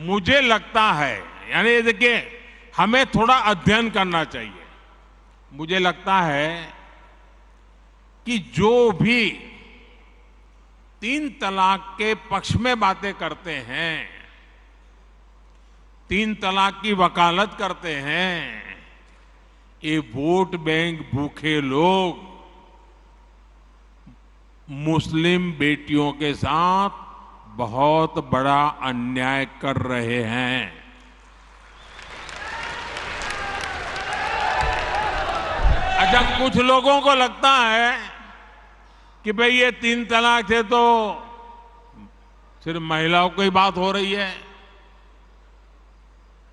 मुझे लगता है, यानी देखिए, हमें थोड़ा अध्ययन करना चाहिए। मुझे लगता है कि जो भी 3 तलाक के पक्ष में बातें करते हैं, 3 तलाक की वकालत करते हैं, ये वोट बैंक भूखे लोग मुस्लिम बेटियों के साथ बहुत बड़ा अन्याय कर रहे हैं। अच्छा, कुछ लोगों को लगता है कि भाई ये 3 तलाक से तो सिर्फ महिलाओं की बात हो रही है।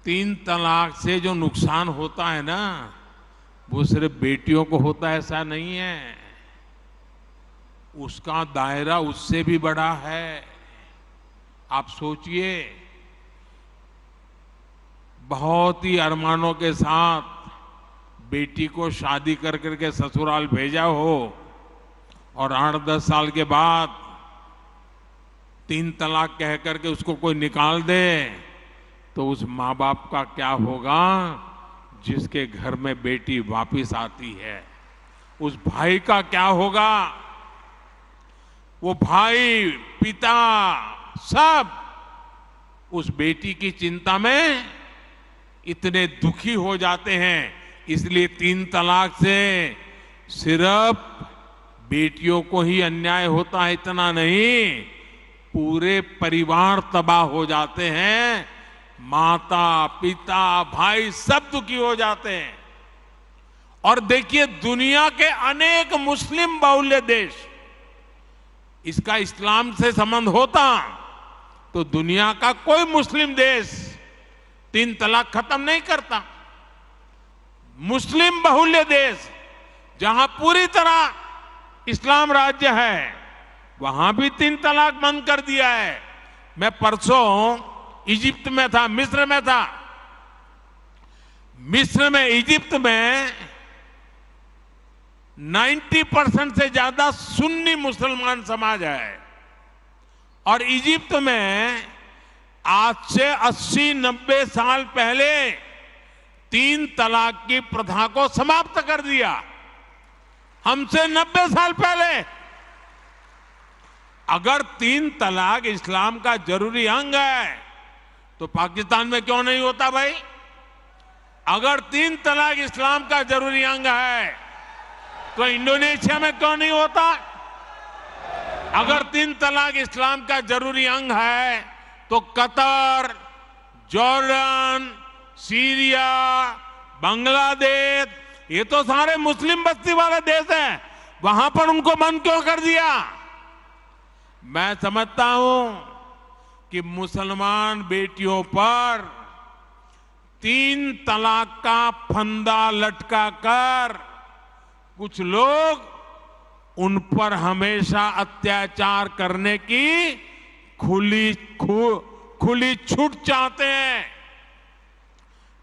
3 तलाक से जो नुकसान होता है ना, वो सिर्फ बेटियों को होता है ऐसा नहीं है, उसका दायरा उससे भी बड़ा है। आप सोचिए, बहुत ही अरमानों के साथ बेटी को शादी कर करके ससुराल भेजा हो और 8-10 साल के बाद 3 तलाक कह करके उसको कोई निकाल दे, तो उस माँ बाप का क्या होगा जिसके घर में बेटी वापिस आती है? उस भाई का क्या होगा? वो भाई, पिता, सब उस बेटी की चिंता में इतने दुखी हो जाते हैं। इसलिए 3 तलाक से सिर्फ बेटियों को ही अन्याय होता है इतना नहीं, पूरे परिवार तबाह हो जाते हैं, माता, पिता, भाई सब दुखी हो जाते हैं। और देखिए, दुनिया के अनेक मुस्लिम बहुल्य देश, इसका इस्लाम से संबंध होता तो दुनिया का कोई मुस्लिम देश 3 तलाक खत्म नहीं करता। मुस्लिम बहुल्य देश जहां पूरी तरह इस्लाम राज्य है, वहां भी 3 तलाक बंद कर दिया है। मैं परसों इजिप्ट में था, मिस्र में था। मिस्र में, इजिप्ट में 90% से ज्यादा सुन्नी मुसलमान समाज है और इजिप्ट में आज से 80-90 साल पहले 3 तलाक की प्रथा को समाप्त कर दिया। हमसे 90 साल पहले। अगर 3 तलाक इस्लाम का जरूरी अंग है तो पाकिस्तान में क्यों नहीं होता भाई? अगर 3 तलाक इस्लाम का जरूरी अंग है तो इंडोनेशिया में क्यों नहीं होता? अगर 3 तलाक इस्लाम का जरूरी अंग है तो कतर, जॉर्डन, सीरिया, बांग्लादेश, ये तो सारे मुस्लिम बस्ती वाले देश हैं, वहां पर उनको बंद क्यों कर दिया? मैं समझता हूं कि मुसलमान बेटियों पर 3 तलाक का फंदा लटका कर कुछ लोग उन पर हमेशा अत्याचार करने की खुली छूट चाहते हैं।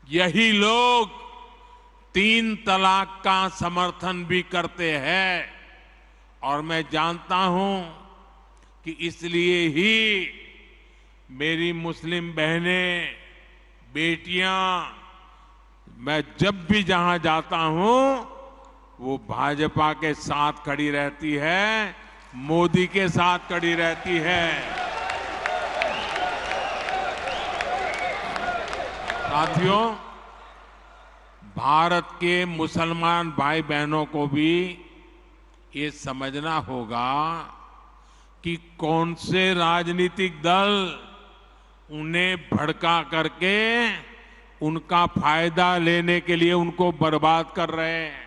यही लोग 3 तलाक का समर्थन भी करते हैं और मैं जानता हूं कि इसलिए ही मेरी मुस्लिम बहनें, बेटियां, मैं जब भी जहां जाता हूं वो भाजपा के साथ खड़ी रहती है, मोदी के साथ खड़ी रहती है। साथियों, भारत के मुसलमान भाई बहनों को भी ये समझना होगा कि कौन से राजनीतिक दल उन्हें भड़का करके उनका फायदा लेने के लिए उनको बर्बाद कर रहे हैं।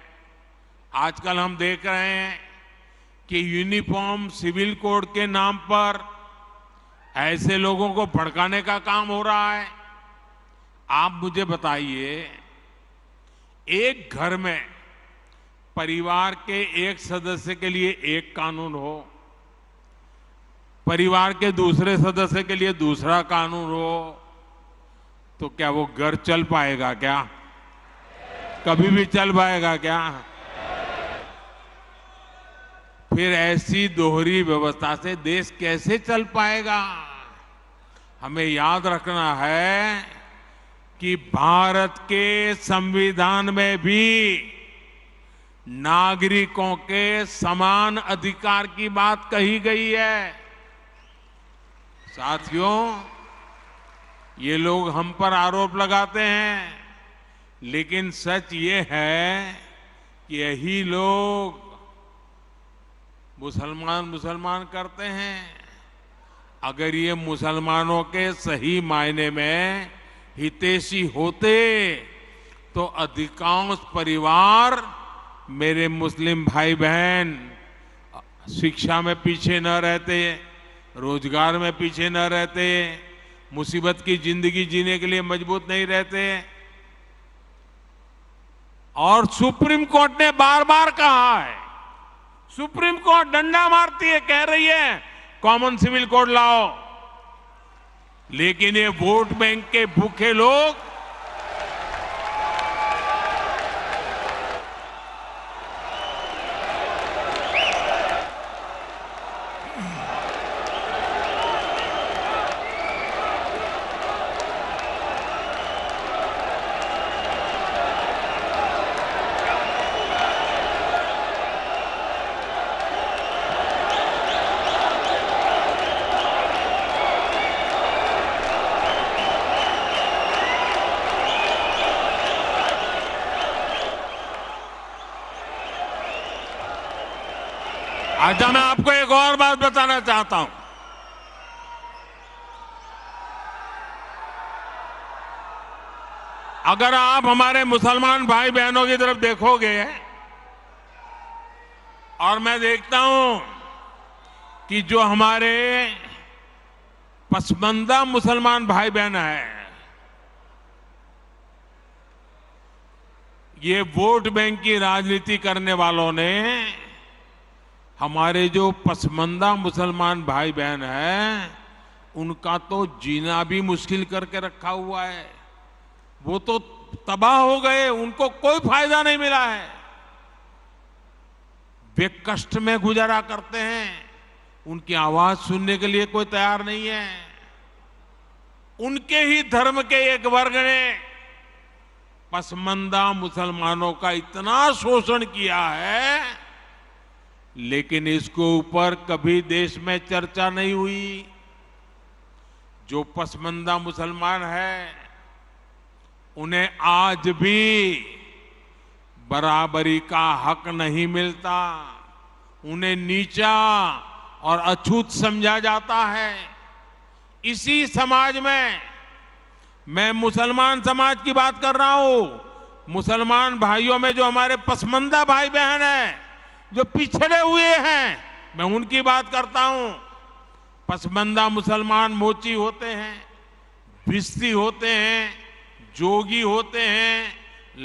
आजकल हम देख रहे हैं कि यूनिफॉर्म सिविल कोड के नाम पर ऐसे लोगों को भड़काने का काम हो रहा है। आप मुझे बताइए, एक घर में परिवार के एक सदस्य के लिए एक कानून हो, परिवार के दूसरे सदस्य के लिए दूसरा कानून हो, तो क्या वो घर चल पाएगा? क्या कभी भी चल पाएगा क्या? फिर ऐसी दोहरी व्यवस्था से देश कैसे चल पाएगा? हमें याद रखना है कि भारत के संविधान में भी नागरिकों के समान अधिकार की बात कही गई है। साथियों, ये लोग हम पर आरोप लगाते हैं, लेकिन सच ये है कि यही लोग मुसलमान करते हैं। अगर ये मुसलमानों के सही मायने में हितैषी होते तो अधिकांश परिवार, मेरे मुस्लिम भाई बहन, शिक्षा में पीछे न रहते, रोजगार में पीछे न रहते, मुसीबत की जिंदगी जीने के लिए मजबूत नहीं रहते। और सुप्रीम कोर्ट ने बार बार कहा है, सुप्रीम कोर्ट डंडा मारती है, कह रही है कॉमन सिविल कोड लाओ, लेकिन ये वोट बैंक के भूखे लोग अच्छा, मैं आपको एक और बात बताना चाहता हूं। अगर आप हमारे मुसलमान भाई बहनों की तरफ देखोगे और मैं देखता हूं कि जो हमारे पसमानदा मुसलमान भाई बहन हैं, ये वोट बैंक की राजनीति करने वालों ने हमारे जो पसमानदा मुसलमान भाई बहन हैं, उनका तो जीना भी मुश्किल करके रखा हुआ है। वो तो तबाह हो गए, उनको कोई फायदा नहीं मिला है। वे कष्ट में गुजारा करते हैं, उनकी आवाज सुनने के लिए कोई तैयार नहीं है। उनके ही धर्म के एक वर्ग ने पसमानदा मुसलमानों का इतना शोषण किया है, लेकिन इसके ऊपर कभी देश में चर्चा नहीं हुई। जो पसमानदा मुसलमान है, उन्हें आज भी बराबरी का हक नहीं मिलता, उन्हें नीचा और अछूत समझा जाता है। इसी समाज में मैं मुसलमान समाज की बात कर रहा हूं। मुसलमान भाइयों में जो हमारे पसमानदा भाई बहन हैं, जो पिछड़े हुए हैं, मैं उनकी बात करता हूं। पसमानदा मुसलमान मोची होते हैं, भिस्ती होते हैं, जोगी होते हैं,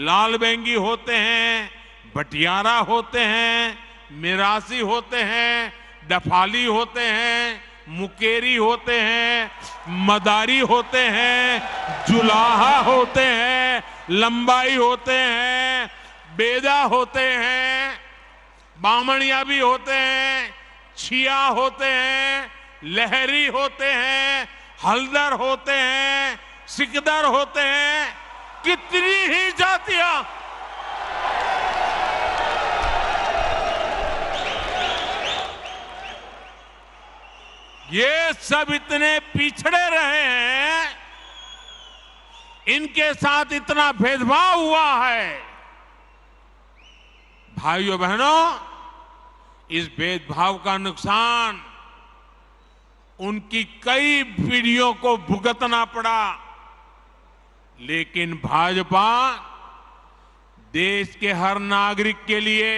लाल बेंगी होते हैं, भटियारा होते हैं, मिरासी होते हैं, डफाली होते हैं, मुकेरी होते हैं, मदारी होते हैं, जुलाहा होते हैं, लंबाई होते हैं, बेदा होते हैं, बामणिया भी होते हैं, छिया होते हैं, लहरी होते हैं, हल्दर होते हैं, सिकदर होते हैं, कितनी ही जातियां। ये सब इतने पिछड़े रहे हैं, इनके साथ इतना भेदभाव हुआ है। भाइयों बहनों, इस भेदभाव का नुकसान उनकी कई पीढ़ियों को भुगतना पड़ा, लेकिन भाजपा देश के हर नागरिक के लिए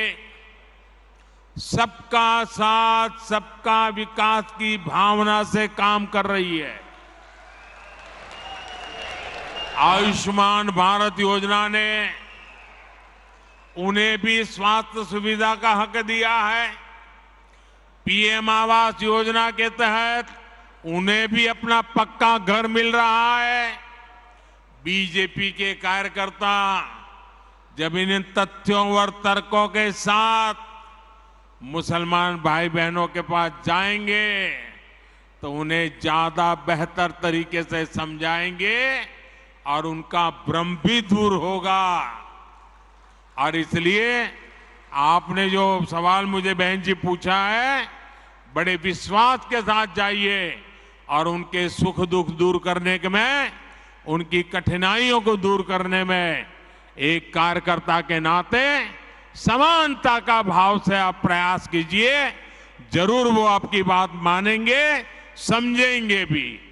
सबका साथ, सबका विकास की भावना से काम कर रही है। आयुष्मान भारत योजना ने उन्हें भी स्वास्थ्य सुविधा का हक दिया है। पीएम आवास योजना के तहत उन्हें भी अपना पक्का घर मिल रहा है। बीजेपी के कार्यकर्ता जब इन तथ्यों और तर्कों के साथ मुसलमान भाई बहनों के पास जाएंगे तो उन्हें ज्यादा बेहतर तरीके से समझाएंगे और उनका भ्रम भी दूर होगा। और इसलिए आपने जो सवाल मुझे बहन जी पूछा है, बड़े विश्वास के साथ जाइए और उनके सुख दुख दूर करने में, उनकी कठिनाइयों को दूर करने में एक कार्यकर्ता के नाते समानता का भाव से आप प्रयास कीजिए। जरूर वो आपकी बात मानेंगे, समझेंगे भी।